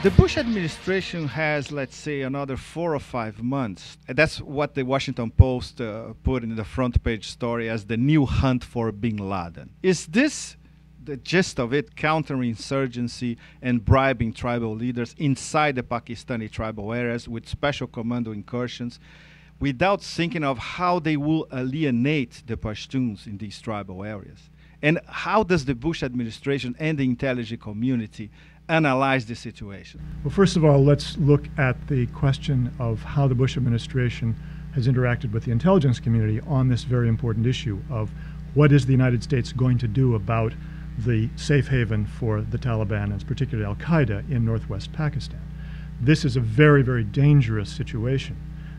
The Bush administration has, let's say, another 4 or 5 months. And that's what the Washington Post put in the front page story as the new hunt for bin Laden. Is this the gist of it, counterinsurgency and bribing tribal leaders inside the Pakistani tribal areas with special commando incursions without thinking of how they will alienate the Pashtuns in these tribal areas? And how does the Bush administration and the intelligence community analyze the situation? Well, first of all, let's look at the question of how the Bush administration has interacted with the intelligence community on this very important issue of what is the United States going to do about the safe haven for the Taliban, and particularly al-Qaeda, in northwest Pakistan. This is a very, very dangerous situation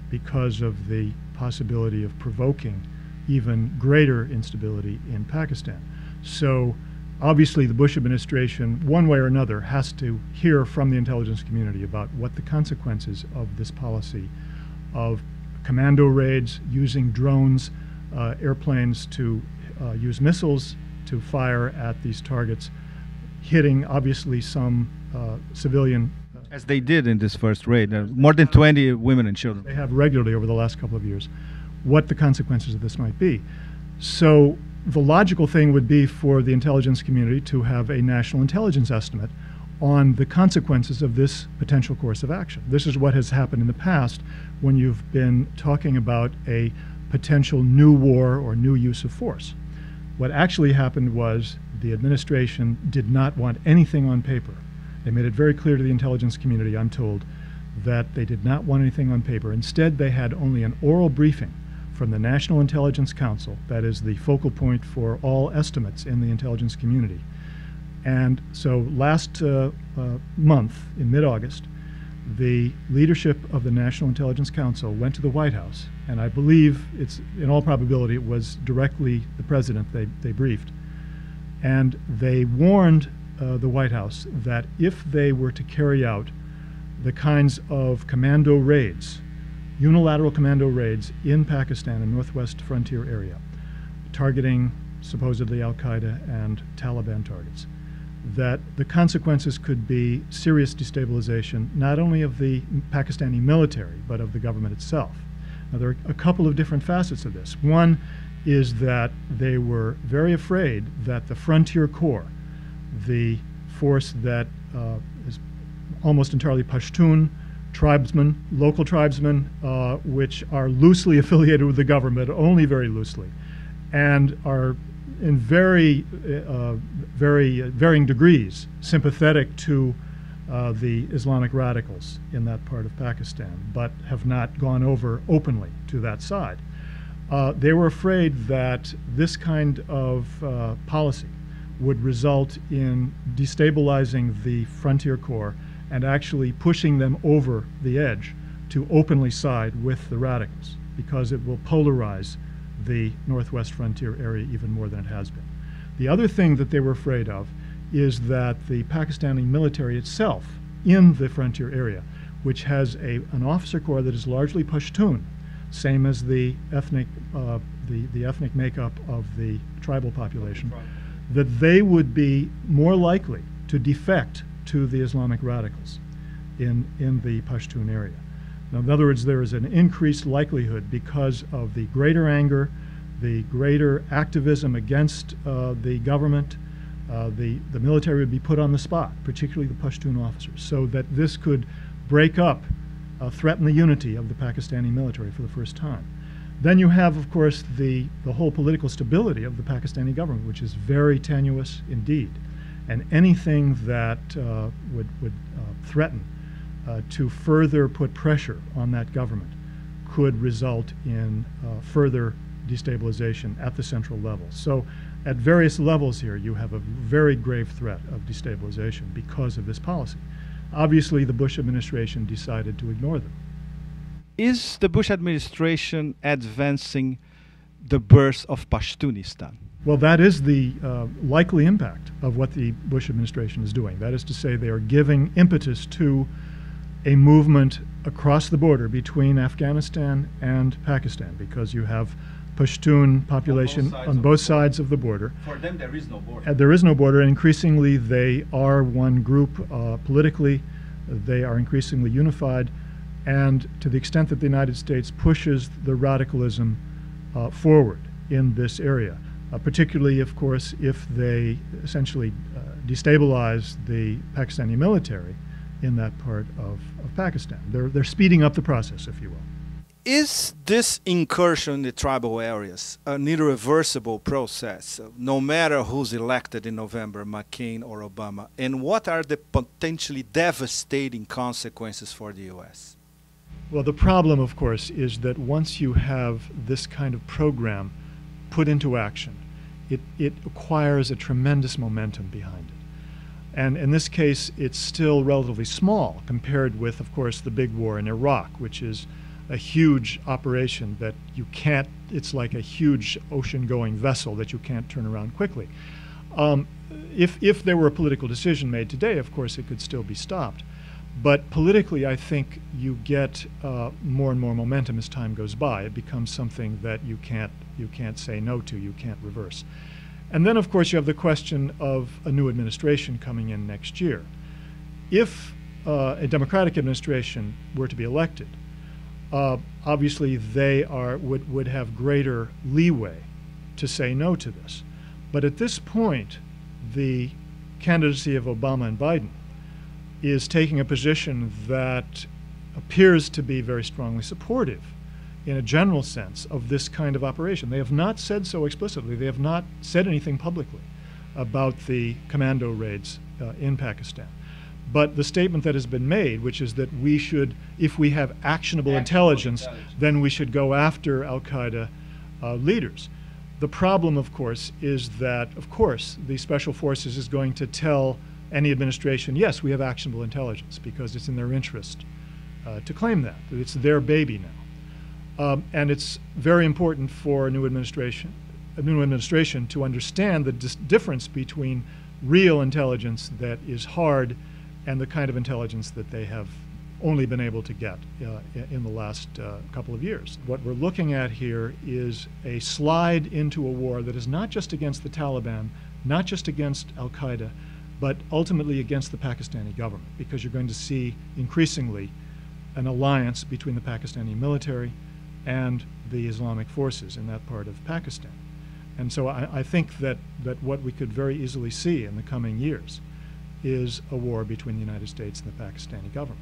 because of the possibility of provoking even greater instability in Pakistan. So obviously the Bush administration, one way or another, has to hear from the intelligence community about what the consequences of this policy of commando raids, using drones, airplanes to use missiles to fire at these targets, hitting obviously some civilian. As they did in this first raid, more than 20 women and children. They have regularly over the last couple of years, what the consequences of this might be. So the logical thing would be for the intelligence community to have a national intelligence estimate on the consequences of this potential course of action. This is what has happened in the past when you've been talking about a potential new war or new use of force. What actually happened was the administration did not want anything on paper. They made it very clear to the intelligence community, I'm told, that they did not want anything on paper. Instead, they had only an oral briefing from the National Intelligence Council, that is the focal point for all estimates in the intelligence community. And so last month, in mid-August, the leadership of the National Intelligence Council went to the White House, and I believe it's, in all probability, it was directly the president they briefed. And they warned the White House that if they were to carry out the kinds of commando raids, unilateral commando raids in Pakistan and northwest frontier area, targeting supposedly al-Qaeda and Taliban targets, that the consequences could be serious destabilization, not only of the Pakistani military, but of the government itself. Now, there are a couple of different facets of this. One is that they were very afraid that the Frontier Corps, the force that is almost entirely Pashtun, tribesmen, local tribesmen, which are loosely affiliated with the government, only very loosely, and are in very varying degrees sympathetic to the Islamic radicals in that part of Pakistan, but have not gone over openly to that side. They were afraid that this kind of policy would result in destabilizing the Frontier Corps and actually pushing them over the edge to openly side with the radicals, because it will polarize the northwest frontier area even more than it has been. The other thing that they were afraid of is that the Pakistani military itself in the frontier area, which has an officer corps that is largely Pashtun, same as the ethnic makeup of the tribal population, that they would be more likely to defect to the Islamic radicals in the Pashtun area. Now, in other words, there is an increased likelihood because of the greater anger, the greater activism against the government. The military would be put on the spot, particularly the Pashtun officers, so that this could break up, threaten the unity of the Pakistani military for the first time. Then you have, of course, the whole political stability of the Pakistani government, which is very tenuous indeed. And anything that would threaten to further put pressure on that government could result in further destabilization at the central level. So at various levels here, you have a very grave threat of destabilization because of this policy. Obviously, the Bush administration decided to ignore them. Is the Bush administration advancing the birth of Pashtunistan? Well, that is the likely impact of what the Bush administration is doing. That is to say, they are giving impetus to a movement across the border between Afghanistan and Pakistan, because you have Pashtun population on both sides of the border. For them, there is no border. There is no border, and increasingly they are one group politically. They are increasingly unified, and to the extent that the United States pushes the radicalism forward in this area, particularly, of course, if they essentially destabilize the Pakistani military in that part of Pakistan. They're speeding up the process, if you will. Is this incursion in the tribal areas an irreversible process, no matter who's elected in November, McCain or Obama? And what are the potentially devastating consequences for the U.S.? Well, the problem, of course, is that once you have this kind of program put into action, it acquires a tremendous momentum behind it. And in this case, it's still relatively small compared with, of course, the big war in Iraq, which is a huge operation that you can't, it's like a huge ocean-going vessel that you can't turn around quickly. If there were a political decision made today, of course, it could still be stopped. But politically, I think you get more and more momentum as time goes by. It becomes something that you can't say no to, you can't reverse. And then, of course, you have the question of a new administration coming in next year. If a Democratic administration were to be elected, obviously they would have greater leeway to say no to this. But at this point, the candidacy of Obama and Biden is taking a position that appears to be very strongly supportive in a general sense of this kind of operation. They have not said so explicitly. They have not said anything publicly about the commando raids in Pakistan. But the statement that has been made, which is that we should, if we have actionable intelligence, then we should go after al-Qaeda leaders. The problem, of course, is that, of course, the Special Forces is going to tell any administration, yes, we have actionable intelligence, because it's in their interest to claim that. It's their baby now. And it's very important for a new administration to understand the difference between real intelligence that is hard and the kind of intelligence that they have only been able to get in the last couple of years. What we're looking at here is a slide into a war that is not just against the Taliban, not just against al-Qaeda, but ultimately against the Pakistani government, because you're going to see increasingly an alliance between the Pakistani military and the Islamic forces in that part of Pakistan. And so I think that what we could very easily see in the coming years is a war between the United States and the Pakistani government.